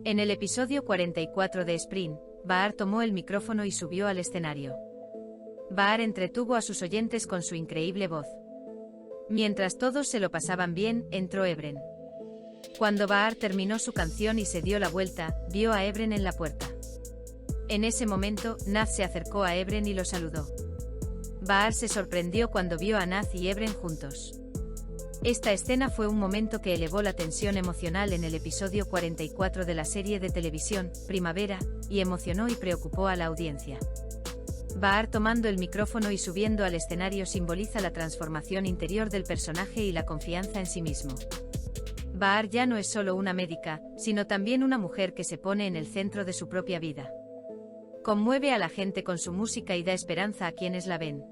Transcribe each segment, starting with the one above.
En el episodio 44 de Spring, Bahar tomó el micrófono y subió al escenario. Bahar entretuvo a sus oyentes con su increíble voz. Mientras todos se lo pasaban bien, entró Ebren. Cuando Bahar terminó su canción y se dio la vuelta, vio a Ebren en la puerta. En ese momento, Naz se acercó a Ebren y lo saludó. Bahar se sorprendió cuando vio a Naz y Ebren juntos. Esta escena fue un momento que elevó la tensión emocional en el episodio 44 de la serie de televisión, Primavera, y emocionó y preocupó a la audiencia. Bahar tomando el micrófono y subiendo al escenario simboliza la transformación interior del personaje y la confianza en sí mismo. Bahar ya no es solo una médica, sino también una mujer que se pone en el centro de su propia vida. Conmueve a la gente con su música y da esperanza a quienes la ven.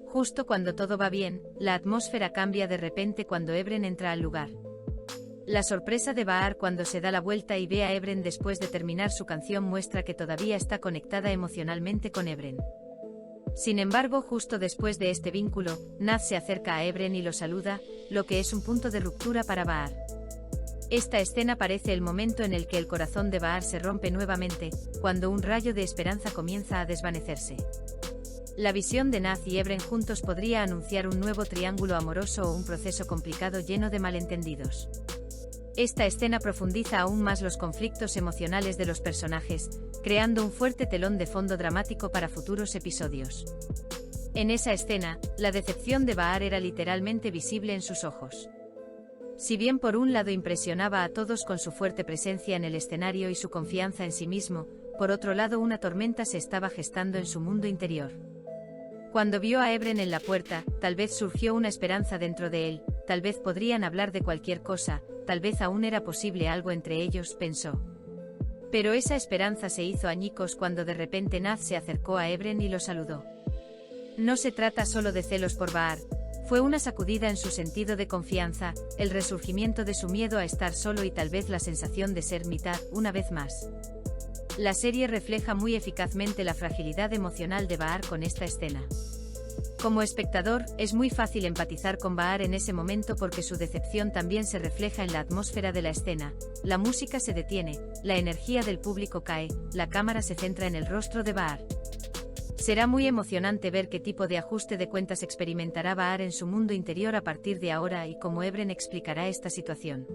Justo cuando todo va bien, la atmósfera cambia de repente cuando Ebren entra al lugar. La sorpresa de Bahar cuando se da la vuelta y ve a Ebren después de terminar su canción muestra que todavía está conectada emocionalmente con Ebren. Sin embargo, justo después de este vínculo, Naz se acerca a Ebren y lo saluda, lo que es un punto de ruptura para Bahar. Esta escena parece el momento en el que el corazón de Bahar se rompe nuevamente, cuando un rayo de esperanza comienza a desvanecerse. La visión de Naz y Ebren juntos podría anunciar un nuevo triángulo amoroso o un proceso complicado lleno de malentendidos. Esta escena profundiza aún más los conflictos emocionales de los personajes, creando un fuerte telón de fondo dramático para futuros episodios. En esa escena, la decepción de Bahar era literalmente visible en sus ojos. Si bien por un lado impresionaba a todos con su fuerte presencia en el escenario y su confianza en sí mismo, por otro lado una tormenta se estaba gestando en su mundo interior. Cuando vio a Ebren en la puerta, tal vez surgió una esperanza dentro de él, tal vez podrían hablar de cualquier cosa, tal vez aún era posible algo entre ellos, pensó. Pero esa esperanza se hizo añicos cuando de repente Naz se acercó a Ebren y lo saludó. No se trata solo de celos por Bahar, fue una sacudida en su sentido de confianza, el resurgimiento de su miedo a estar solo y tal vez la sensación de ser mitad, una vez más. La serie refleja muy eficazmente la fragilidad emocional de Bahar con esta escena. Como espectador, es muy fácil empatizar con Bahar en ese momento porque su decepción también se refleja en la atmósfera de la escena, la música se detiene, la energía del público cae, la cámara se centra en el rostro de Bahar. Será muy emocionante ver qué tipo de ajuste de cuentas experimentará Bahar en su mundo interior a partir de ahora y cómo Ebren explicará esta situación.